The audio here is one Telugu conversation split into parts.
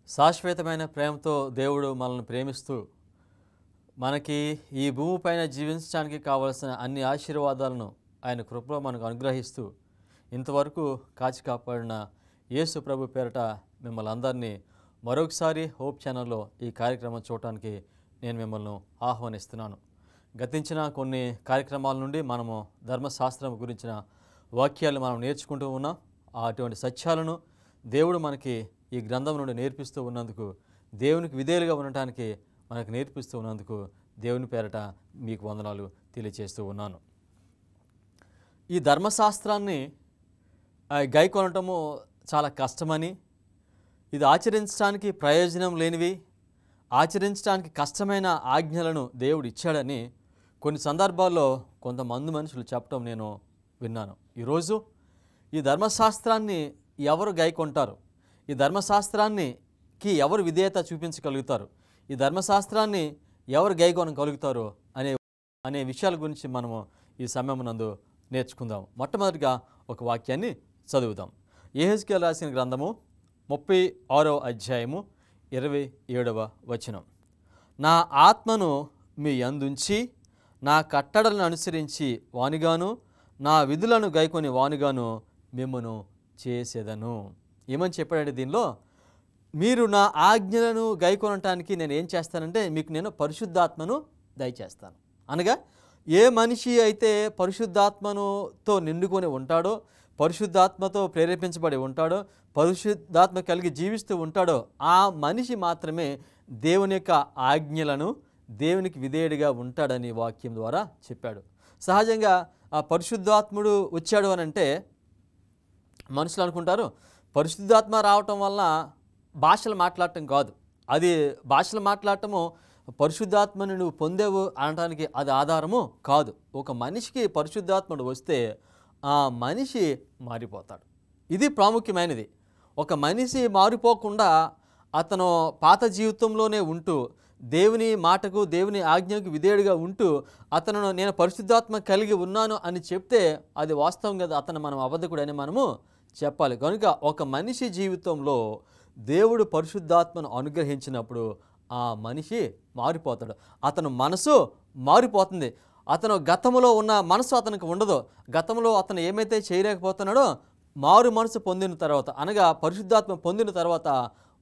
శాశ్వతమైన ప్రేమతో దేవుడు మనల్ని ప్రేమిస్తూ మనకి ఈ భూమిపైన జీవించడానికి కావలసిన అన్ని ఆశీర్వాదాలను ఆయన కృపలో మనకు అనుగ్రహిస్తూ ఇంతవరకు కాచి కాపాడిన యేసు ప్రభు పేరట మిమ్మల్ని అందరినీ మరొకసారి హోప్ ఛానల్లో ఈ కార్యక్రమం చూడటానికి నేను మిమ్మల్ని ఆహ్వానిస్తున్నాను. గతించిన కొన్ని కార్యక్రమాల నుండి మనము ధర్మశాస్త్రం గురించిన వాక్యాలు మనం నేర్చుకుంటూ ఉన్నాం. అటువంటి సత్యాలను దేవుడు మనకి ఈ గ్రంథం నుండి నేర్పిస్తూ ఉన్నందుకు, దేవునికి విధేయులుగా ఉండటానికి మనకు నేర్పిస్తూ ఉన్నందుకు దేవుని పేరట మీకు వందనాలు తెలియజేస్తూ ఉన్నాను. ఈ ధర్మశాస్త్రాన్ని గైకొనటము చాలా కష్టమని, ఇది ఆచరించడానికి ప్రయోజనం లేనివి, ఆచరించడానికి కష్టమైన ఆజ్ఞలను దేవుడు ఇచ్చాడని కొన్ని సందర్భాల్లో కొంతమంది మనుషులు చెప్పడం నేను విన్నాను. ఈరోజు ఈ ధర్మశాస్త్రాన్ని ఎవరు గైకొంటారు, ఈ ధర్మశాస్త్రానికి ఎవరు విధేయత చూపించగలుగుతారు, ఈ ధర్మశాస్త్రాన్ని ఎవరు గైకొనగలుగుతారు అనే విషయాల గురించి మనము ఈ సమయం నందు నేర్చుకుందాం. మొట్టమొదటిగా ఒక వాక్యాన్ని చదువుదాం. యెహెజ్కేలు రాసిన గ్రంథము 36వ అధ్యాయము 27వ వచనం. నా ఆత్మను మీ యందుంచి నా కట్టడలను అనుసరించి వానిగాను నా విధులను గైకొని వానిగాను మిమ్మును చేసేదను. ఏమని చెప్పాడంటే దీనిలో, మీరు నా ఆజ్ఞలను గైకొనటానికి నేను ఏం చేస్తానంటే మీకు నేను పరిశుద్ధాత్మను దయచేస్తాను. అనగా ఏ మనిషి అయితే పరిశుద్ధాత్మతో నిండుకొని ఉంటాడో, పరిశుద్ధాత్మతో ప్రేరేపించబడి ఉంటాడో, పరిశుద్ధాత్మ కలిగి జీవిస్తూ ఉంటాడో ఆ మనిషి మాత్రమే దేవుని యొక్క ఆజ్ఞలను దేవునికి విధేయుడిగా ఉంటాడని వాక్యం ద్వారా చెప్పాడు. సహజంగా ఆ పరిశుద్ధాత్ముడు వచ్చాడు అని అంటే మనుషులు అనుకుంటారు పరిశుద్ధాత్మ రావటం వల్ల భాషలు మాట్లాడటం కాదు. అది భాషలు మాట్లాడటము పరిశుద్ధాత్మని నువ్వు పొందేవు అనడానికి అది ఆధారము కాదు. ఒక మనిషికి పరిశుద్ధాత్ముడు వస్తే ఆ మనిషి మారిపోతాడు. ఇది ప్రాముఖ్యమైనది. ఒక మనిషి మారిపోకుండా అతను పాత జీవితంలోనే ఉంటూ దేవుని మాటకు దేవుని ఆజ్ఞకు విధేయుడిగా ఉంటూ అతను నేను పరిశుద్ధాత్మ కలిగి ఉన్నాను అని చెప్తే అది వాస్తవం కదా, అతను మనం అబద్ధకుడు అని మనము చెప్పాలి. కనుక ఒక మనిషి జీవితంలో దేవుడు పరిశుద్ధాత్మను అనుగ్రహించినప్పుడు ఆ మనిషి మారిపోతాడు. అతను మనసు మారిపోతుంది. అతను గతంలో ఉన్న మనసు అతనికి ఉండదు. గతంలో అతను ఏమైతే చేయలేకపోతున్నాడో మారు మనసు పొందిన తర్వాత, అనగా పరిశుద్ధాత్మ పొందిన తర్వాత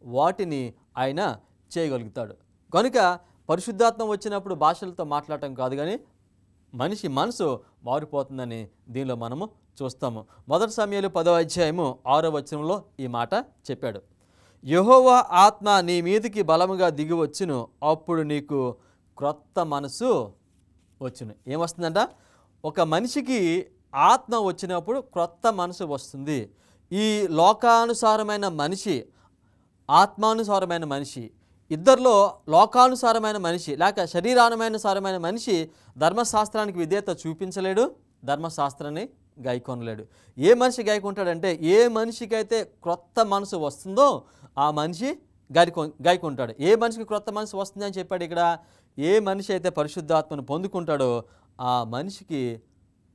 వాటిని ఆయన చేయగలుగుతాడు. కనుక పరిశుద్ధాత్మ వచ్చినప్పుడు భాషలతో మాట్లాడటం కాదు, కానీ మనిషి మనసు మారిపోతుందని దీనిలో మనము చూస్తాము. మొదటి సమూయేలు 10వ అధ్యాయము 6వ వచనంలో ఈ మాట చెప్పాడు. యెహోవా ఆత్మ నీ మీదికి బలముగా దిగి వచ్చును, అప్పుడు నీకు క్రొత్త మనసు వచ్చును. ఏమొస్తుందంట? ఒక మనిషికి ఆత్మ వచ్చినప్పుడు క్రొత్త మనసు వస్తుంది. ఈ లోకానుసారమైన మనిషి, ఆత్మానుసారమైన మనిషి, ఇద్దరిలో లోకానుసారమైన మనిషి లేక శరీరానుసారమైన మనిషి ధర్మశాస్త్రానికి విధేయత చూపించలేడు, ధర్మశాస్త్రాన్ని గైకొనలేడు. ఏ మనిషి గైకొంటాడంటే ఏ మనిషికైతే క్రొత్త మనసు వస్తుందో ఆ మనిషి గైకొంటాడు. ఏ మనిషికి క్రొత్త మనసు వస్తుందని చెప్పాడు ఇక్కడ. ఏ మనిషి అయితే పరిశుద్ధాత్మను పొందుకుంటాడో ఆ మనిషికి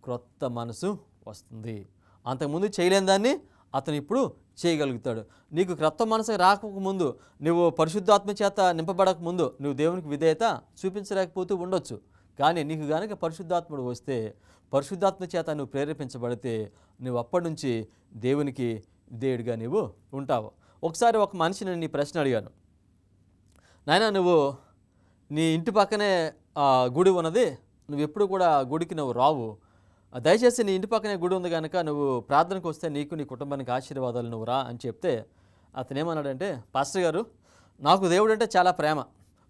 క్రొత్త మనసు వస్తుంది. అంతకుముందు చేయలేని దాన్ని అతను ఇప్పుడు చేయగలుగుతాడు. నీకు క్రొత్త మనసు రాకముందు, నువ్వు పరిశుద్ధాత్మ చేత నింపబడక ముందు నువ్వు దేవునికి విధేయత చూపించలేకపోతూ ఉండొచ్చు. కానీ నీకు కనుక పరిశుద్ధాత్ముడు వస్తే, పరిశుద్ధాత్మ చేత నువ్వు ప్రేరేపించబడితే నువ్వు అప్పటి నుంచి దేవునికి విధేయుడిగా నువ్వు ఉంటావు. ఒకసారి ఒక మనిషిని నీ ప్రశ్న అడిగాను, నాయన నువ్వు నీ ఇంటి పక్కనే గుడి ఉన్నది, నువ్వు ఎప్పుడు కూడా గుడికి నువ్వు రావు, దయచేసి నీ ఇంటి పక్కనే గుడి ఉంది కనుక నువ్వు ప్రార్థనకు వస్తే నీకు నీ కుటుంబానికి ఆశీర్వాదాలు నువ్వు రా అని చెప్తే అతను ఏమన్నాడంటే, పాస్టర్ గారు నాకు దేవుడు అంటే చాలా ప్రేమ,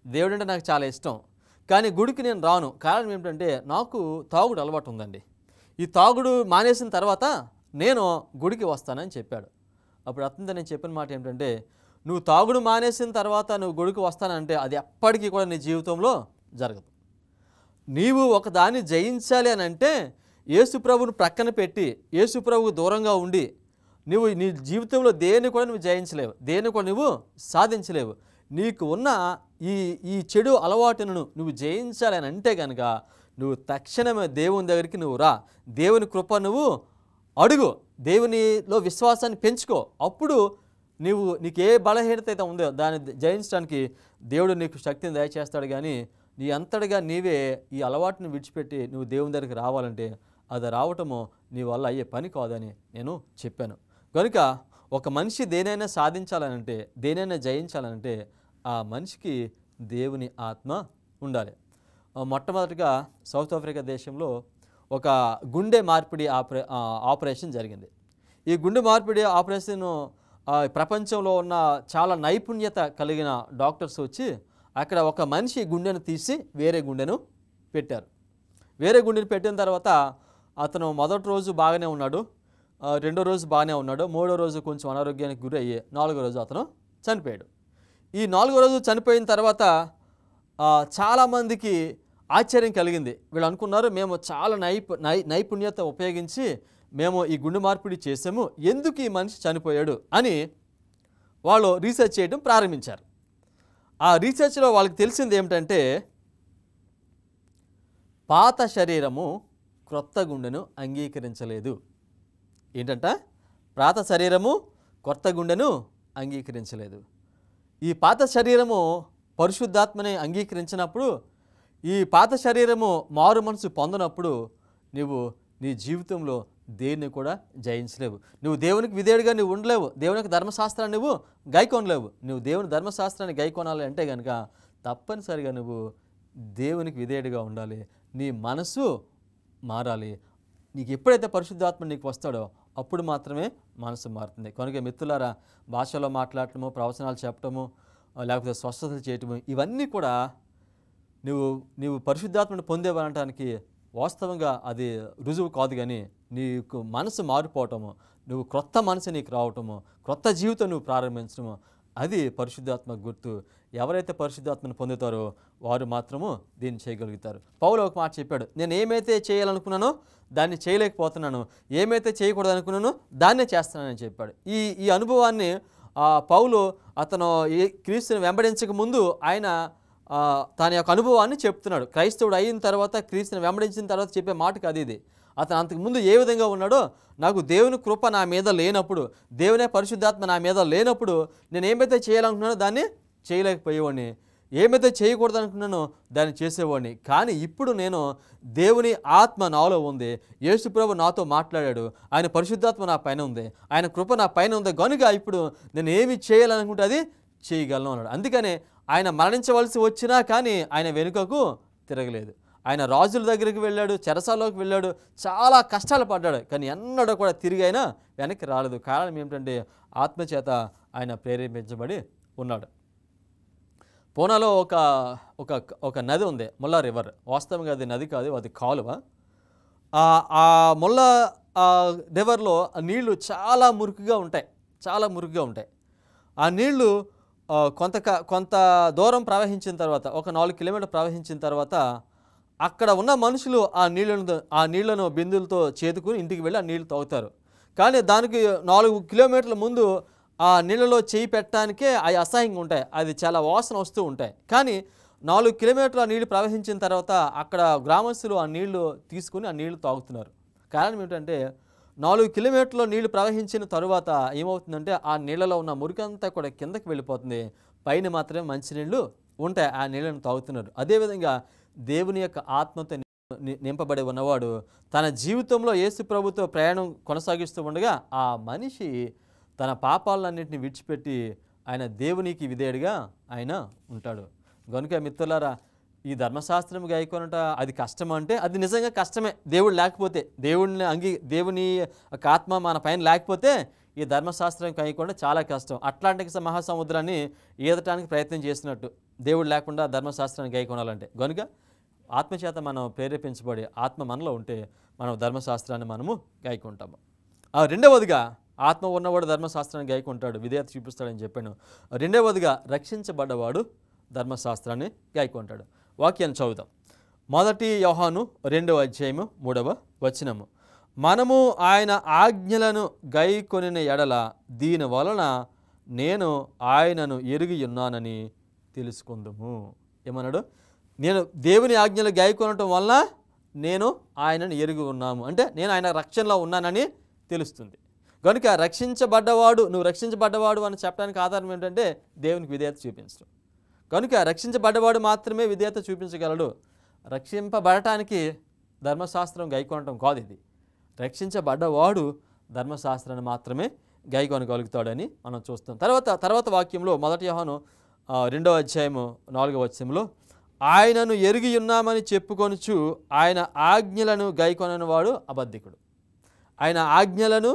దేవుడు అంటే నాకు చాలా ఇష్టం, కానీ గుడికి నేను రాను. కారణం ఏమిటంటే నాకు తాగుడు అలవాటు ఉందండి. ఈ తాగుడు మానేసిన తర్వాత నేను గుడికి వస్తానని చెప్పాడు. అప్పుడు అతనితో నేను చెప్పిన మాట ఏమిటంటే, నువ్వు తాగుడు మానేసిన తర్వాత నువ్వు గుడికి వస్తానంటే అది ఎప్పటికీ కూడా నీ జీవితంలో జరగదు. నీవు ఒకదాన్ని జయించాలి అని అంటే యేసుప్రభుని ప్రక్కన పెట్టి యేసుప్రభుకు దూరంగా ఉండి నువ్వు నీ జీవితంలో దేన్ని కూడా నువ్వు జయించలేవు, దేన్ని కూడా నువ్వు సాధించలేవు. నీకు ఉన్న ఈ చెడు అలవాటును నువ్వు జయించాలి అని అంటే కనుక నువ్వు తక్షణమే దేవుని దగ్గరికి నువ్వు రా, దేవుని కృప నువ్వు అడుగు, దేవునిలో విశ్వాసాన్ని పెంచుకో. అప్పుడు నీకు ఏ బలహీనత అయితే ఉందో దాన్ని జయించడానికి దేవుడు నీకు శక్తిని దయచేస్తాడు. కానీ నీ అంతటిగా నీవే ఈ అలవాటుని విడిచిపెట్టి నువ్వు దేవుని దగ్గరికి రావాలంటే అది రావటము నీ వల్ల అయ్యే పని కాదని నేను చెప్పాను. కనుక ఒక మనిషి దేనైనా సాధించాలనంటే, దేనైనా జయించాలనంటే ఆ మనిషికి దేవుని ఆత్మ ఉండాలి. మొట్టమొదటిగా సౌత్ ఆఫ్రికా దేశంలో ఒక గుండె మార్పిడి ఆపరేషన్ జరిగింది. ఈ గుండె మార్పిడి ఆపరేషన్ ప్రపంచంలో ఉన్న చాలా నైపుణ్యత కలిగిన డాక్టర్స్ వచ్చి అక్కడ ఒక మనిషి గుండెను తీసి వేరే గుండెను పెట్టారు. వేరే గుండెను పెట్టిన తర్వాత అతను మొదటి రోజు బాగానే ఉన్నాడు, రెండో రోజు బాగానే ఉన్నాడు, మూడో రోజు కొంచెం అనారోగ్యానికి గురి అయ్యి నాలుగో రోజు అతను చనిపోయాడు. ఈ నాలుగో రోజు చనిపోయిన తర్వాత చాలామందికి ఆశ్చర్యం కలిగింది. వీళ్ళు అనుకున్నారు, మేము చాలా నైపుణ్యత ఉపయోగించి మేము ఈ గుండె మార్పిడి చేసాము, ఎందుకు ఈ మనిషి చనిపోయాడు అని వాళ్ళు రీసెర్చ్ చేయడం ప్రారంభించారు. ఆ రీసెర్చ్లో వాళ్ళకి తెలిసింది ఏమిటంటే, పాత శరీరము క్రొత్త గుండెను అంగీకరించలేదు. ఏంటంట? పాత శరీరము కొత్త గుండెను అంగీకరించలేదు. ఈ పాత శరీరము పరిశుద్ధాత్మని అంగీకరించినప్పుడు, ఈ పాత శరీరము మారు మనసు పొందినప్పుడు నువ్వు నీ జీవితంలో దేన్ని కూడా జయించలేవు. నువ్వు దేవునికి విధేయుడిగా నువ్వు ఉండలేవు. దేవునికి ధర్మశాస్త్రాన్ని నువ్వు గైకొనలేవు. నువ్వు దేవుని ధర్మశాస్త్రాన్ని గైకొనాలి అంటే కనుక తప్పనిసరిగా నువ్వు దేవునికి విధేయుడిగా ఉండాలి. నీ మనసు మారాలి. నీకు ఎప్పుడైతే పరిశుద్ధాత్మ నీకు వస్తాడో అప్పుడు మాత్రమే మనసు మారుతుంది. కనుక మిత్రులారా, భాషలో మాట్లాడటము, ప్రవచనాలు చెప్పటము, లేకపోతే స్వస్థతలు చేయటము, ఇవన్నీ కూడా నీవు పరిశుద్ధాత్మను పొందేవనటానికి వాస్తవంగా అది రుజువు కాదు. కానీ నీకు మనసు మారిపోవటము, నువ్వు క్రొత్త మనసు నీకు రావటము, క్రొత్త జీవితం నువ్వు ప్రారంభించడము, అది పరిశుద్ధాత్మ గుర్తు. ఎవరైతే పరిశుద్ధాత్మను పొందుతారో వారు మాత్రము దీన్ని చేయగలుగుతారు. పౌలు ఒక మాట చెప్పాడు, నేను ఏమైతే చేయాలనుకున్నానో దాన్ని చేయలేకపోతున్నాను, ఏమైతే చేయకూడదు అనుకున్నానో దాన్నే చేస్తున్నానని చెప్పాడు. ఈ అనుభవాన్ని పౌలు అతను క్రీస్తుని వెంబడించక ముందు ఆయన తన యొక్క అనుభవాన్ని చెప్తున్నాడు. క్రైస్తవుడు అయిన తర్వాత, క్రీస్తుని వెంబడించిన తర్వాత చెప్పే మాట కాదు ఇది. అతను అంతకుముందు ఏ విధంగా ఉన్నాడో, నాకు దేవుని కృప నా మీద లేనప్పుడు, దేవునే పరిశుద్ధాత్మ నా మీద లేనప్పుడు నేను ఏమైతే చేయాలనుకున్నానో దాన్ని చేయలేకపోయేవాడిని, ఏమైతే చేయకూడదు అనుకున్నానో దాన్ని చేసేవాడిని. కానీ ఇప్పుడు నేను దేవుని ఆత్మ నాలో ఉంది, యేసు ప్రభు నాతో మాట్లాడాడు, ఆయన పరిశుద్ధాత్మ నా పైన ఉంది, ఆయన కృప నా పైన ఉంది, కనుక ఇప్పుడు నేను ఏమి చేయాలనుకుంటే అది చేయగలను అన్నాడు. అందుకనే ఆయన మరణించవలసి వచ్చినా కానీ ఆయన వెనుకకు తిరగలేదు. ఆయన రాజుల దగ్గరికి వెళ్ళాడు, చెరసాల్లోకి వెళ్ళాడు, చాలా కష్టాలు పడ్డాడు, కానీ ఎన్నడూ కూడా తిరిగి అయినా వెనక్కి రాలేదు. కారణం ఏమిటంటే ఆత్మచేత ఆయన ప్రేరేపించబడి ఉన్నాడు. పూనాలో ఒక నది ఉంది, ముల్లా రివర్. వాస్తవంగా అది నది కాదు, అది కాలువ. ఆ ముల్లా రివర్లో నీళ్లు చాలా మురికిగా ఉంటాయి, చాలా మురికిగా ఉంటాయి. ఆ నీళ్లు కొంత దూరం ప్రవహించిన తర్వాత, ఒక 4 కిలోమీటర్లు ప్రవహించిన తర్వాత అక్కడ ఉన్న మనుషులు ఆ నీళ్లను బిందులతో చేతుకుని ఇంటికి వెళ్ళి ఆ నీళ్లు తాగుతారు. కానీ దానికి 4 కిలోమీటర్ల ముందు ఆ నీళ్ళలో చేయి పెట్టడానికే అవి అసహ్యంగా ఉంటాయి, అది చాలా వాసన వస్తూ ఉంటాయి. కానీ 4 కిలోమీటర్ల నీళ్లు ప్రవహించిన తర్వాత అక్కడ గ్రామస్తులు ఆ నీళ్లు తీసుకుని ఆ నీళ్లు తాగుతున్నారు. కారణం ఏమిటంటే 4 కిలోమీటర్ల నీళ్లు ప్రవహించిన తరువాత ఏమవుతుందంటే ఆ నీళ్ళలో ఉన్న మురికంతా కూడా కిందకి వెళ్ళిపోతుంది, పైన మాత్రమే మంచినీళ్ళు ఉంటాయి, ఆ నీళ్ళను తాగుతున్నారు. అదేవిధంగా దేవుని యొక్క ఆత్మతో నింపబడి ఉన్నవాడు తన జీవితంలో యేసు ప్రభుతో ప్రయాణం కొనసాగిస్తూ ఉండగా ఆ మనిషి తన పాపాలన్నింటినీ విడిచిపెట్టి ఆయన దేవునికి విధేయుడిగా ఆయన ఉంటాడు. కనుక మిత్రులారా, ఈ ధర్మశాస్త్రం గైకొనట అది కష్టం అంటే అది నిజంగా కష్టమే. దేవుడు లేకపోతే, దేవుని యొక్క ఆత్మ మన పైన లేకపోతే ఈ ధర్మశాస్త్రం గైకొనడం చాలా కష్టం. అట్లాంటిక్ మహాసముద్రాన్ని ఈదటానికి ప్రయత్నం చేసినట్టు దేవుడు లేకుండా ధర్మశాస్త్రాన్ని గైకొనాలంటే. కనుక ఆత్మచేత మనం ప్రేరేపించబడి ఆత్మ మనలో ఉంటే మనం ధర్మశాస్త్రాన్ని మనము గైకొంటాము. రెండవదిగా ఆత్మ ఉన్నవాడు ధర్మశాస్త్రాన్ని గైకొంటాడు, విధేయత చూపిస్తాడని చెప్పాను. రెండవదిగా రక్షించబడ్డవాడు ధర్మశాస్త్రాన్ని గైకొంటాడు. వాక్యాన్ని చదువుదాం. 1 యోహాను 2వ అధ్యాయము 3వ వచనము. మనము ఆయన ఆజ్ఞలను గైకొనిన ఎడల దీని వలన నేను ఆయనను ఎరిగి ఉన్నానని తెలుసుకుందుము. ఏమన్నాడు? నేను దేవుని ఆజ్ఞలు గైకొనటం వలన నేను ఆయనను ఎరిగి ఉన్నాము అంటే నేను ఆయన రక్షణలో ఉన్నానని తెలుస్తుంది. కనుక రక్షించబడ్డవాడు, నువ్వు రక్షించబడ్డవాడు అని చెప్పడానికి ఆధారం ఏంటంటే దేవునికి విధేయత చూపించడం. కనుక రక్షించబడ్డవాడు మాత్రమే విధేయత చూపించగలడు. రక్షింపబడటానికి ధర్మశాస్త్రం గైకొనటం కాదు. ఇది రక్షించబడ్డవాడు ధర్మశాస్త్రాన్ని మాత్రమే గైకొనగలుగుతాడని మనం చూస్తాం. తర్వాత వాక్యంలో 1 యోహాను 2వ అధ్యాయము 4వ వచనంలో ఆయనను ఎరిగి ఉన్నామని చెప్పుకొనుచు ఆయన ఆజ్ఞలను గైకొననివాడు అబద్ధికుడు. ఆయన ఆజ్ఞలను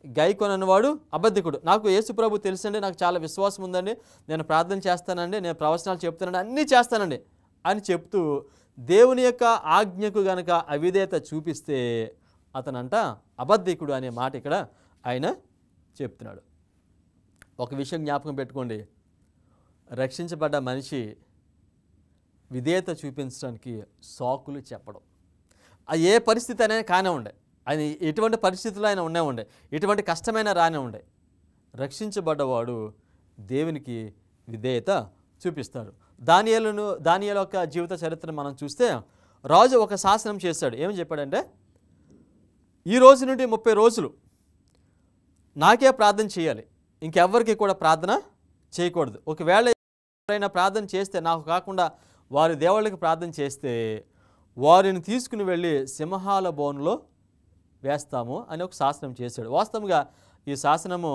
గైకొననివాడు అబద్ధికుడు. నాకు యేసు ప్రభు తెలుసండి, నాకు చాలా విశ్వాసం ఉందండి, నేను ప్రార్థన చేస్తానండి, నేను ప్రవచనాలు చెప్తానండి, అన్నీ చేస్తానండి అని చెప్తూ దేవుని యొక్క ఆజ్ఞకు గనక అవిధేయత చూపిస్తే అతనంట అబద్ధికుడు అనే మాట ఇక్కడ ఆయన చెప్తున్నాడు. ఒక విషయం జ్ఞాపకం పెట్టుకోండి, రక్షించబడ్డ మనిషి విధేయత చూపించడానికి సాకులు చెప్పడం, ఏ పరిస్థితి అనేది కానివ్వండి, ఆయన ఎటువంటి పరిస్థితుల్లో ఆయన ఉండే, ఎటువంటి కష్టమైన రానివ్వండి, రక్షించబడ్డవాడు దేవునికి విధేయత చూపిస్తాడు. దానియేలు యొక్క జీవిత చరిత్రను మనం చూస్తే రాజు ఒక శాసనం చేశాడు. ఏమని చెప్పాడంటే, ఈ రోజు నుండి 30 రోజులు నాకే ప్రార్థన చేయాలి, ఇంకెవ్వరికి కూడా ప్రార్థన చేయకూడదు. ఒకవేళ ఎవరైనా ప్రార్థన చేస్తే, నాకు కాకుండా వారి దేవుళ్ళకి ప్రార్థన చేస్తే వారిని తీసుకుని వెళ్ళి సింహాల బోనులో వేస్తాము అని ఒక శాసనం చేశాడు. వాస్తవంగా ఈ శాసనము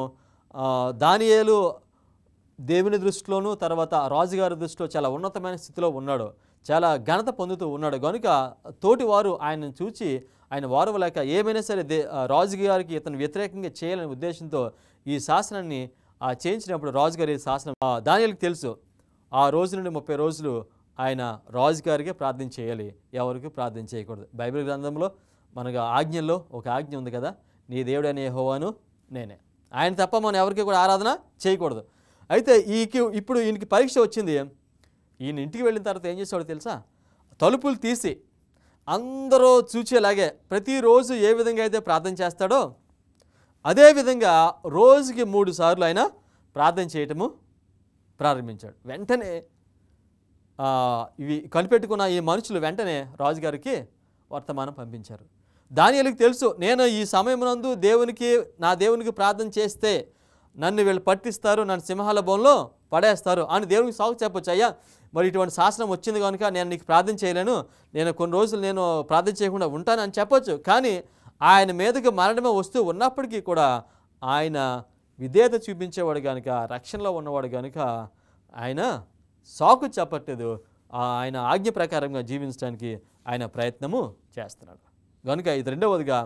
దానియేలు దేవుని దృష్టిలోనూ తర్వాత రాజుగారి దృష్టిలో చాలా ఉన్నతమైన స్థితిలో ఉన్నాడు, చాలా ఘనత పొందుతూ ఉన్నాడు. కనుక తోటివారు ఆయనను చూచి ఆయన వారవలేక ఏమైనా సరే రాజుగారికి ఇతను వ్యతిరేకంగా చేయాలనే ఉద్దేశంతో ఈ శాసనాన్ని చేయించినప్పుడు రాజుగారి శాసనం దానియేలుకు తెలుసు, ఆ రోజు నుండి 30 రోజులు ఆయన రాజుగారికే ప్రార్థన చేయాలి, ఎవరికి ప్రార్థన చేయకూడదు. బైబిల్ గ్రంథంలో మనకు ఆజ్ఞల్లో ఒక ఆజ్ఞ ఉంది కదా, నీ దేవుడైన యెహోవాను నేనే, ఆయన తప్ప మనం ఎవరికి కూడా ఆరాధన చేయకూడదు. అయితే ఇప్పుడు ఈయనకి పరీక్ష వచ్చింది. ఈయన ఇంటికి వెళ్ళిన తర్వాత ఏం చేసాడో తెలుసా, తలుపులు తీసి అందరూ చూచేలాగే ప్రతిరోజు ఏ విధంగా అయితే ప్రార్థన చేస్తాడో అదేవిధంగా రోజుకి 3 సార్లు ఆయన ప్రార్థన చేయటము ప్రారంభించాడు. వెంటనే ఇవి కనిపెట్టుకున్న ఈ మనుషులు వెంటనే రాజుగారికి వర్తమానం పంపించారు. దానియేలుకు తెలుసు, నేను ఈ సమయమునందు నా దేవునికి ప్రార్థన చేస్తే నన్ను వీళ్ళు పట్టిస్తారు, నన్ను సింహాల బోన్లో పడేస్తారు అని దేవునికి సాకు చెప్పొచ్చు. అయ్యా, మరి ఇటువంటి శాసనం వచ్చింది కనుక నేను నీకు ప్రార్థన చేయలేను, నేను కొన్ని రోజులు నేను ప్రార్థన చేయకుండా ఉంటాను అని చెప్పొచ్చు. కానీ ఆయన మీదకి మరణమే వస్తూ ఉన్నప్పటికీ కూడా ఆయన విధేయత చూపించేవాడు కనుక, రక్షణలో ఉన్నవాడు కనుక ఆయన సాకు చెప్పట్లేదు, ఆయన ఆజ్ఞ ప్రకారంగా జీవించడానికి ఆయన ప్రయత్నము చేస్తున్నాడు. కనుక ఇది రెండవదిగా,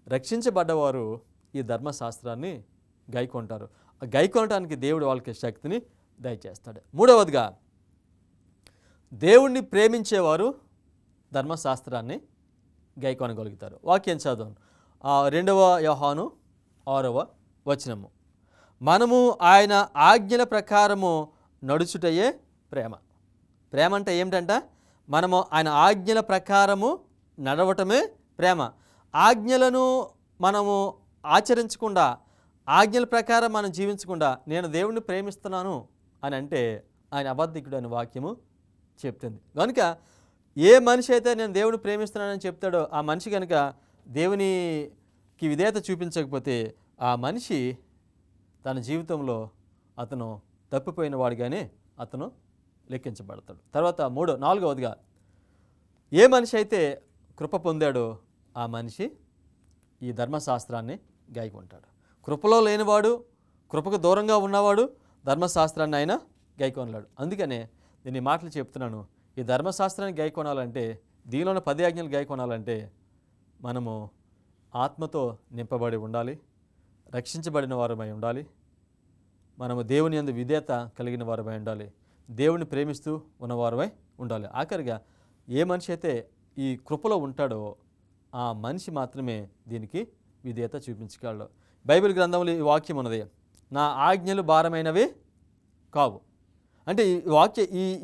రక్షించబడ్డవారు ఈ ధర్మశాస్త్రాన్ని గైకొంటారు. గైకొనటానికి దేవుడు వాళ్ళకి శక్తిని దయచేస్తాడు. మూడవదిగా, దేవుణ్ణి ప్రేమించేవారు ధర్మశాస్త్రాన్ని గైకొనగలుగుతారు. వాక్యం చదవండి. 2వ యోహాను 6వ వచనము, మనము ఆయన ఆజ్ఞల ప్రకారము నడుచుటయే ప్రేమ. ప్రేమ అంటే ఏమిటంట, మనము ఆయన ఆజ్ఞల ప్రకారము నడవటమే ప్రేమ. ఆజ్ఞలను మనము ఆచరించకుండా, ఆజ్ఞల ప్రకారం మనం జీవించకుండా నేను దేవుణ్ణి ప్రేమిస్తున్నాను అని అంటే ఆయన అబద్ధికుడు అని వాక్యము చెప్తుంది. కనుక ఏ మనిషి అయితే నేను దేవుని ప్రేమిస్తున్నానని చెప్తాడో ఆ మనిషి కనుక దేవునికి విధేయత చూపించకపోతే ఆ మనిషి తన జీవితంలో అతను తప్పిపోయిన వాడిగానే అతను లెక్కించబడతాడు. తర్వాత 4వదిగా, ఏ మనిషి అయితే కృప పొందాడో ఆ మనిషి ఈ ధర్మశాస్త్రాన్ని గైకొంటాడు. కృపలో లేనివాడు, కృపకు దూరంగా ఉన్నవాడు ధర్మశాస్త్రాన్ని ఆయన గైకొనలేడు. అందుకనే నేను ఈ మాటలు చెప్తున్నాను. ఈ ధర్మశాస్త్రాన్ని గైకొనాలంటే, దీనిలోని 10 ఆజ్ఞలు గైకొనాలంటే మనము ఆత్మతో నింపబడి ఉండాలి, రక్షించబడిన వారమై ఉండాలి, మనము దేవుని యందు విధేయత కలిగిన వారమై ఉండాలి, దేవుని ప్రేమిస్తూ ఉన్నవారమై ఉండాలి. ఆఖరిగా ఏ మనిషి అయితే ఈ కృపలో ఉంటాడో ఆ మనిషి మాత్రమే దీనికి విధేయత చూపించగలడు. బైబిల్ గ్రంథంలో ఈ వాక్యం ఉన్నది, నా ఆజ్ఞలు భారమైనవి కావు. అంటే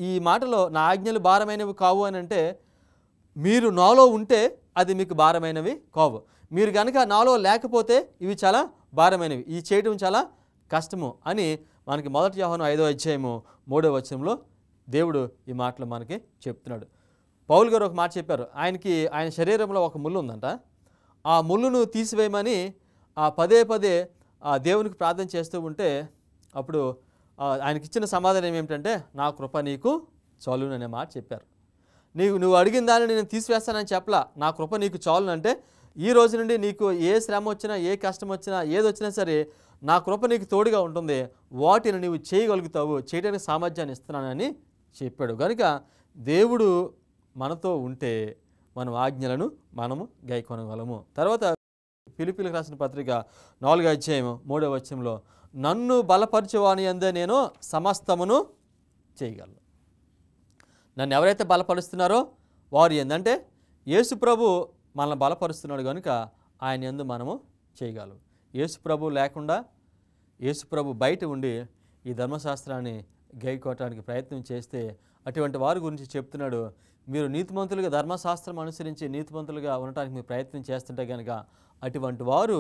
ఈ మాటలో నా ఆజ్ఞలు భారమైనవి కావు అని అంటే, మీరు నాలో ఉంటే అది మీకు భారమైనవి కావు, మీరు కనుక నాలో లేకపోతే ఇవి చాలా భారమైనవి, ఈ చేయడం చాలా కష్టము అని మనకి 1 యోహాను 5వ అధ్యాయము 3వ వచనంలో దేవుడు ఈ మాటలు మనకి చెప్తున్నాడు. పౌలు గారు ఒక మాట చెప్పారు, ఆయన శరీరంలో ఒక ముళ్ళు ఉందంట, ఆ ముళ్ళును తీసివేయమని పదే దేవునికి ప్రార్థన చేస్తూ ఉంటే అప్పుడు ఆయనకిచ్చిన సమాధానం ఏమిటంటే, నా కృప నీకు చాలును అనే మాట చెప్పారు. నువ్వు అడిగిన దాన్ని నేను తీసివేస్తానని చెప్పలా. నా కృప నీకు చాలును అంటే ఈ రోజు నుండి నీకు ఏ శ్రమ వచ్చినా, ఏ కష్టం వచ్చినా, ఏదొచ్చినా సరే నా కృప నీకు తోడుగా ఉంటుంది, వాటిని నువ్వు చేయగలుగుతావు, చేయడానికి సామర్థ్యాన్ని ఇస్తున్నానని చెప్పాడు. కనుక దేవుడు మనతో ఉంటే మనం ఆజ్ఞలను మనము గైకొనగలము. తర్వాత ఫిలిప్పీయులకు రాసిన పత్రిక 4వ అధ్యాయం 3వ వచనంలో, నన్ను బలపరచువాని యందే నేను సమస్తమును చేయగలను. నన్ను ఎవరైతే బలపరుస్తున్నారో వారు ఏందంటే యేసు ప్రభు మనల్ని బలపరుస్తున్నాడు కనుక ఆయన యందు మనము చేయగలం. యేసు ప్రభు లేకుండా, యేసు ప్రభు బయట ఉండి ఈ ధర్మశాస్త్రాన్ని గైకోవటానికి ప్రయత్నం చేస్తే అటువంటి వారి గురించి చెప్తున్నాడు. మీరు నీతిమంతులుగా ధర్మశాస్త్రం అనుసరించి నీతిమంతులుగా ఉండటానికి మీరు ప్రయత్నం చేస్తుంటే కనుక అటువంటి వారు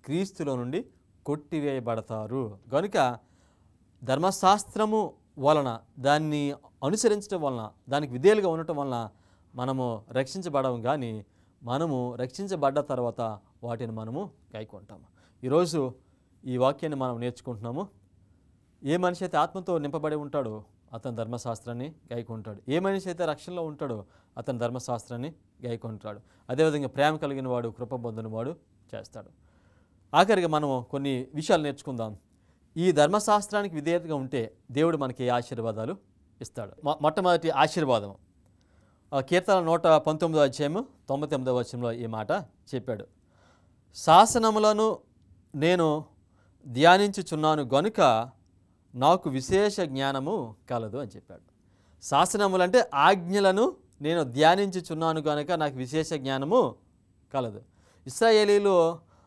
క్రీస్తులో నుండి కొట్టివేయబడతారు. కనుక ధర్మశాస్త్రము వలన, దాన్ని అనుసరించడం వలన, దానికి విధేయులుగా ఉండటం వలన మనము రక్షించబడము, కానీ మనము రక్షించబడ్డ తర్వాత వాటిని మనము గైకొంటాము. ఈరోజు ఈ వాక్యాన్ని మనం నేర్చుకుంటున్నాము. ఏ మనిషి అయితే ఆత్మతో నింపబడి ఉంటాడో అతను ధర్మశాస్త్రాన్ని గైకొంటాడు. ఏ మనిషి అయితే రక్షణలో ఉంటాడో అతను ధర్మశాస్త్రాన్ని గైకొంటాడు. అదేవిధంగా ప్రేమ కలిగిన వాడు కృప పొందిన వాడు చేస్తాడు. ఆఖరిగా మనము కొన్ని విషయాలు నేర్చుకుందాం. ఈ ధర్మశాస్త్రానికి విధేయతగా ఉంటే దేవుడు మనకి ఏ ఆశీర్వాదాలు ఇస్తాడు. మొట్టమొదటి ఆశీర్వాదం కీర్తన 119వ అధ్యాయం 99వ వచనంలో ఈ మాట చెప్పాడు. శాసనములను నేను ధ్యానించుచున్నాను గనుక నాకు విశేష జ్ఞానము కలదు అని చెప్పాడు. శాసనములు అంటే ఆజ్ఞలను నేను ధ్యానించుచున్నాను కనుక నాకు విశేష జ్ఞానము కలదు. ఇశ్రాయేలీలు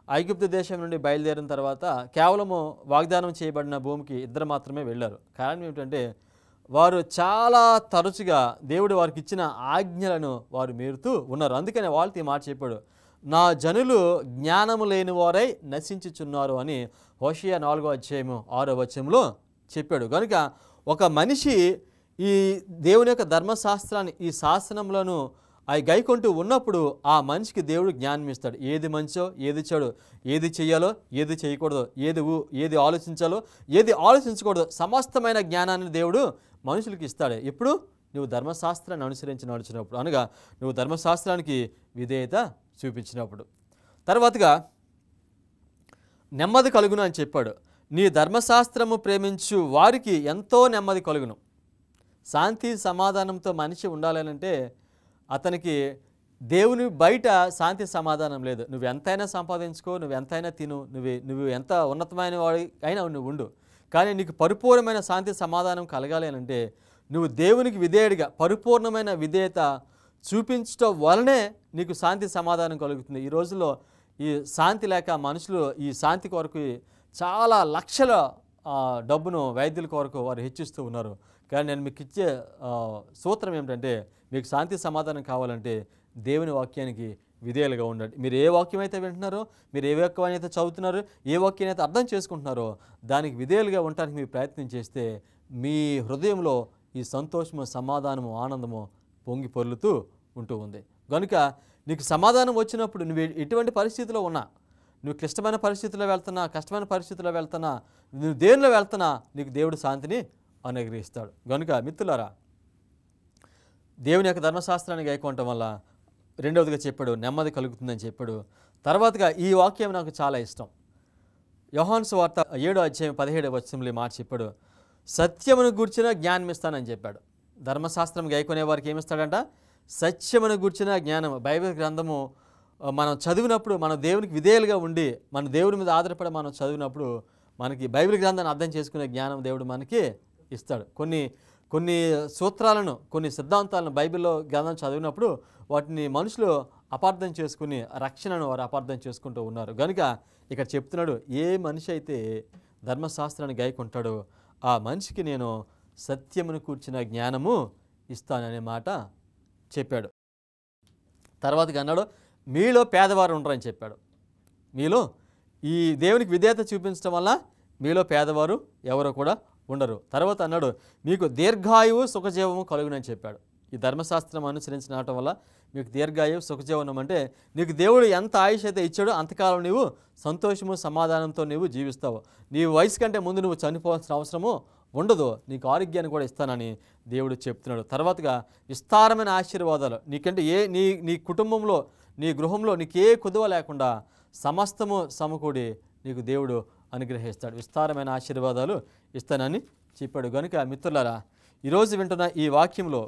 ఐగుప్తు దేశం నుండి బయలుదేరిన తర్వాత కేవలము వాగ్దానం చేయబడిన భూమికి ఇద్దరు మాత్రమే వెళ్ళారు. కారణం ఏమిటంటే వారు చాలా తరచుగా దేవుడు వారికి ఇచ్చిన ఆజ్ఞలను వారు మీరుతూ ఉన్నారు. అందుకనే వాళ్ళతో ఈ మాట చెప్పాడు, నా జనులు జ్ఞానము లేని వారై నశించుచున్నారు అని హోషేయ 4వ అధ్యాయం 6వ వచనంలో చెప్పాడు. కనుక ఒక మనిషి ఈ దేవుని యొక్క ధర్మశాస్త్రాన్ని, ఈ శాసనములను అవి గైకొంటూ ఉన్నప్పుడు ఆ మనిషికి దేవుడు జ్ఞానం ఇస్తాడు. ఏది మంచో, ఏది చెడు, ఏది చెయ్యాలో, ఏది చేయకూడదో, ఏది ఆలోచించాలో, ఏది ఆలోచించకూడదో సమస్తమైన జ్ఞానాన్ని దేవుడు మనుషులకి ఇస్తాడు. ఎప్పుడు? నువ్వు ధర్మశాస్త్రాన్ని అనుసరించి నడిచినప్పుడు, అనగా నువ్వు ధర్మశాస్త్రానికి విధేయత చూపించినప్పుడు. తర్వాతగా నెమ్మది కలుగును అని చెప్పాడు. నీ ధర్మశాస్త్రము ప్రేమించు వారికి ఎంతో నెమ్మది కలుగును. శాంతి సమాధానంతో మనిషి ఉండాలంటే అతనికి దేవుని బయట శాంతి సమాధానం లేదు. నువ్వు ఎంతైనా సంపాదించుకో, నువ్వు ఎంతైనా తిను, నువ్వు ఎంత ఉన్నతమైన వాడి అయినా నువ్వు ఉండు, కానీ నీకు పరిపూర్ణమైన శాంతి సమాధానం కలగాలి అంటే నువ్వు దేవునికి విధేయుడిగా పరిపూర్ణమైన విధేయత చూపించడం వలనే నీకు శాంతి సమాధానం కలుగుతుంది. ఈ రోజుల్లో ఈ శాంతి లేక మనుషులు ఈ శాంతి కొరకు చాలా లక్షల డబ్బును వైద్యుల కొరకు వారు హెచ్చిస్తూ ఉన్నారు. కానీ నేను మీకు ఇచ్చే సూత్రం ఏమిటంటే, మీకు శాంతి సమాధానం కావాలంటే దేవుని వాక్యానికి విధేయులుగా ఉండండి. మీరు ఏ వాక్యం అయితే వింటున్నారో, మీరు ఏ వాక్యాన్ని అయితే చదువుతున్నారో, ఏ వాక్యాన్ని అయితే అర్థం చేసుకుంటున్నారో దానికి విధేయులుగా ఉండటానికి మీరు ప్రయత్నం చేస్తే మీ హృదయంలో ఈ సంతోషము, సమాధానము, ఆనందము పొంగి పొర్లుతూ ఉంటూ ఉంది. కనుక నీకు సమాధానం వచ్చినప్పుడు నువ్వు ఎటువంటి పరిస్థితిలో ఉన్నా, నువ్వు క్లిష్టమైన పరిస్థితుల్లో వెళ్తున్నా, కష్టమైన పరిస్థితుల్లో వెళ్తున్నా, నువ్వు దేనిలో వెళ్తున్నా నీకు దేవుడు శాంతిని అనుగ్రహిస్తాడు. కనుక మిత్రులారా, దేవుని యొక్క ధర్మశాస్త్రాన్ని గైకొనటం వల్ల రెండవదిగా చెప్పాడు నెమ్మది కలుగుతుందని చెప్పాడు. తర్వాతగా ఈ వాక్యం నాకు చాలా ఇష్టం. యోహాను సువార్త 7వ అధ్యాయం 17వ వచనంలో మాట చెప్పాడు, సత్యమును గూర్చిన జ్ఞానం ఇస్తానని చెప్పాడు. ధర్మశాస్త్రం గైకొనే వారికి ఏమిస్తాడంట? సత్యమును గూర్చిన జ్ఞానం. బైబిల్ గ్రంథము మనం చదివినప్పుడు, మన దేవునికి విధేయులుగా ఉండి మన దేవుని మీద ఆధారపడి మనం చదివినప్పుడు మనకి బైబిల్ గ్రంథాన్ని అర్థం చేసుకునే జ్ఞానం దేవుడు మనకి ఇస్తాడు. కొన్ని సూత్రాలను, కొన్ని సిద్ధాంతాలను బైబిల్లో గ్రంథం చదివినప్పుడు వాటిని మనుషులు అపార్థం చేసుకుని రక్షణను వారు అపార్థం చేసుకుంటూ ఉన్నారు. కనుక ఇక్కడ చెప్తున్నాడు, ఏ మనిషి అయితే ధర్మశాస్త్రాన్ని గైకొంటాడో ఆ మనిషికి నేను సత్యమును కూర్చిన జ్ఞానము ఇస్తాననే మాట చెప్పాడు. తర్వాతగా అన్నాడు, మీలో పేదవారు ఉండరని చెప్పాడు. మీలో ఈ దేవునికి విధేయత చూపించడం వల్ల మీలో పేదవారు ఎవరో కూడా ఉండరు. తర్వాత అన్నాడు, మీకు దీర్ఘాయువు సుఖజీవము కలుగునని చెప్పాడు. ఈ ధర్మశాస్త్రం అనుసరించడం వల్ల మీకు దీర్ఘాయు సుఖజీవనం అంటే నీకు దేవుడు ఎంత ఆయుష్ అయితే ఇచ్చాడో అంతకాలం నీవు సంతోషము సమాధానంతో నీవు జీవిస్తావు. నీ వయసు కంటే ముందు నువ్వు చనిపోవాల్సిన అవసరము ఉండదు. నీకు ఆరోగ్యాన్ని కూడా ఇస్తానని దేవుడు చెప్తున్నాడు. తర్వాతగా విస్తారమైన ఆశీర్వాదాలు నీకంటే నీ కుటుంబంలో నీ గృహంలో నీకే కుదువ లేకుండా సమస్తము సమకూడి నీకు దేవుడు అనుగ్రహిస్తాడు. విస్తారమైన ఆశీర్వాదాలు ఇస్తానని చెప్పాడు. కనుక మిత్రులారా, ఈరోజు వింటున్న ఈ వాక్యంలో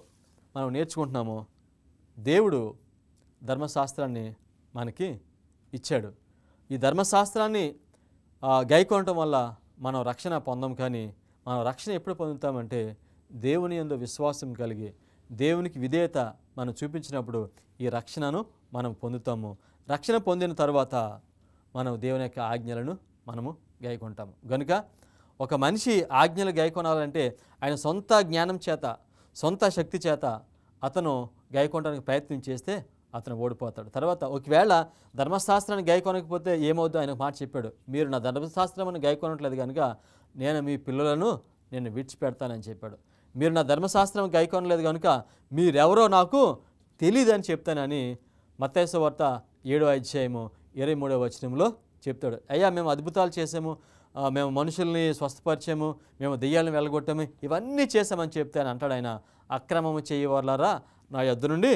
మనం నేర్చుకుంటున్నాము, దేవుడు ధర్మశాస్త్రాన్ని మనకి ఇచ్చాడు. ఈ ధర్మశాస్త్రాన్ని గైకొనటం వల్ల మనం రక్షణ పొందం. కానీ మనం రక్షణ ఎప్పుడు పొందుతామంటే దేవుని యందు విశ్వాసం కలిగి దేవునికి విధేయత మనం చూపించినప్పుడు ఈ రక్షణను మనం పొందుతాము. రక్షణ పొందిన తర్వాత మనం దేవుని యొక్క ఆజ్ఞలను మనము గైకొంటాము. కనుక ఒక మనిషి ఆజ్ఞలు గైకొనాలంటే ఆయన సొంత జ్ఞానం చేత సొంత శక్తి చేత అతను గైకొనడానికి ప్రయత్నం చేస్తే అతను ఓడిపోతాడు. తర్వాత ఒకవేళ ధర్మశాస్త్రాన్ని గైకొనకపోతే ఏమవుతుందో ఆయన మాట చెప్పాడు, మీరు నా ధర్మశాస్త్రాన్ని గైకొనట్లేదు కనుక నేను మీ పిల్లలను నేను విడిచిపెడతానని చెప్పాడు. మీరు నా ధర్మశాస్త్రం గైకొనలేదు కనుక మీరెవరో నాకు తెలియదని చెప్తానని మత్తయి సువార్త 7వ అధ్యాయము 23వ వచనంలో చెప్తాడు. అయ్యా మేము అద్భుతాలు చేసాము, మేము మనుషుల్ని స్వస్థపరిచాము, మేము దెయ్యాలను వెళ్ళగొట్టాము, ఇవన్నీ చేసామని చెప్తే అని అంటాడు ఆయన. అక్రమము చేయవారులారా నా యొద్ద నుండి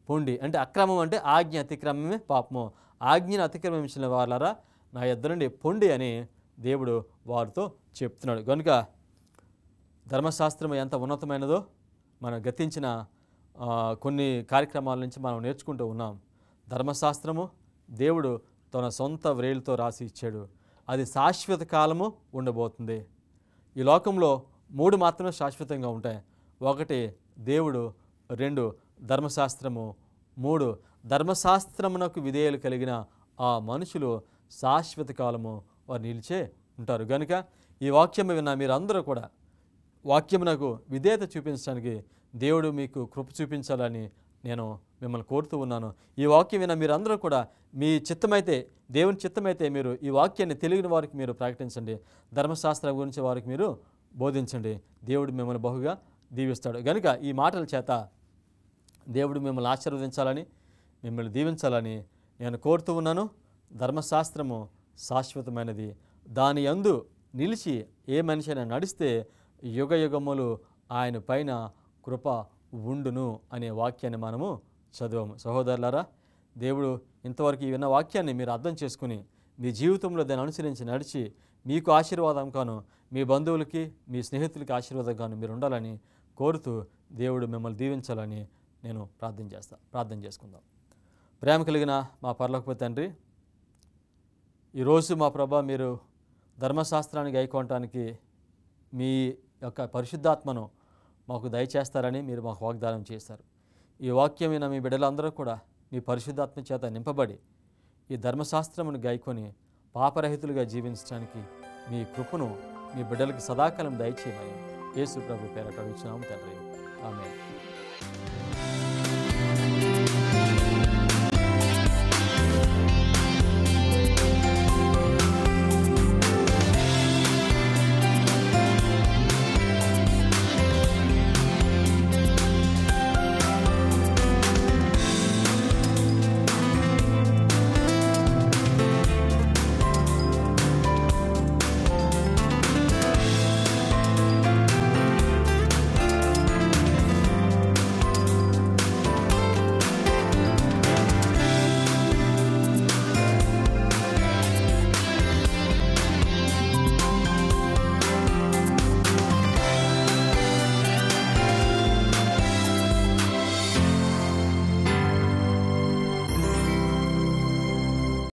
పొండి. అంటే అక్రమం అంటే ఆజ్ఞ అతిక్రమమే పాపము. ఆజ్ఞను అతిక్రమించిన వాళ్ళారా నా యొద్ద నుండి పొండి అని దేవుడు వారితో చెప్తున్నాడు. కనుక ధర్మశాస్త్రం ఎంత ఉన్నతమైనదో మనం గతించిన కొన్ని కార్యక్రమాల నుంచి మనం నేర్చుకుంటూ ఉన్నాం. ధర్మశాస్త్రము దేవుడు తన సొంత వ్రేలుతో రాసి ఇచ్చాడు. అది శాశ్వత కాలము ఉండబోతుంది. ఈ లోకంలో 3 మాత్రమే శాశ్వతంగా ఉంటాయి. 1 దేవుడు, 2 ధర్మశాస్త్రము, 3 ధర్మశాస్త్రమునకు విధేయులు కలిగిన ఆ మనుషులు శాశ్వత కాలము వారు నిలిచే ఉంటారు. కనుక ఈ వాక్యం విన్న మీరందరూ కూడా వాక్యమునకు విధేయత చూపించడానికి దేవుడు మీకు కృప చూపించాలని నేను మిమ్మల్ని కోరుతూ ఉన్నాను. ఈ వాక్యం విన్న మీరందరూ కూడా మీ చిత్తమైతే, దేవుని చిత్తమైతే మీరు ఈ వాక్యాన్ని తెలియని వారికి మీరు ప్రకటించండి. ధర్మశాస్త్రం గురించి వారికి మీరు బోధించండి. దేవుడు మిమ్మల్ని బహుగా దీవిస్తాడు. కనుక ఈ మాటల చేత దేవుడు మిమ్మల్ని ఆశీర్వదించాలని, మిమ్మల్ని దీవించాలని నేను కోరుతూ ఉన్నాను. ధర్మశాస్త్రము శాశ్వతమైనది. దాని యందు నిలిచి ఏ మనిషి అయినా నడిస్తే యుగ యుగములు ఆయన పైన కృప ఉండును అనే వాక్యాన్ని మనము చదివాము. సహోదరులారా, దేవుడు ఇంతవరకు ఈ విన్న వాక్యాన్ని మీరు అర్థం చేసుకుని మీ జీవితంలో దాన్ని అనుసరించి నడిచి మీకు ఆశీర్వాదం కాను, మీ బంధువులకి మీ స్నేహితులకి ఆశీర్వాదం కాను మీరు ఉండాలని కోరుతూ దేవుడు మిమ్మల్ని దీవించాలని నేను ప్రార్థన చేసుకుందాం. ప్రేమ కలిగిన మా పరలోకపు తండ్రి, ఈరోజు మా ప్రభా మీరు ధర్మశాస్త్రాన్ని గైకొనటానికి మీ యొక్క పరిశుద్ధాత్మను మాకు దయచేస్తారని మీరు మాకు వాగ్దానం చేశారు. ఈ వాక్యమైన మీ బిడ్డలందరూ కూడా మీ పరిశుద్ధాత్మ చేత నింపబడి ఈ ధర్మశాస్త్రమును గైకొని పాపరహితులుగా జీవించడానికి మీ కృపను మీ బిడ్డలకు సదాకాలం దయచేయమని యేసు ప్రభు పేరట అడుగుచున్నాము తండ్రి. ఆమేన్.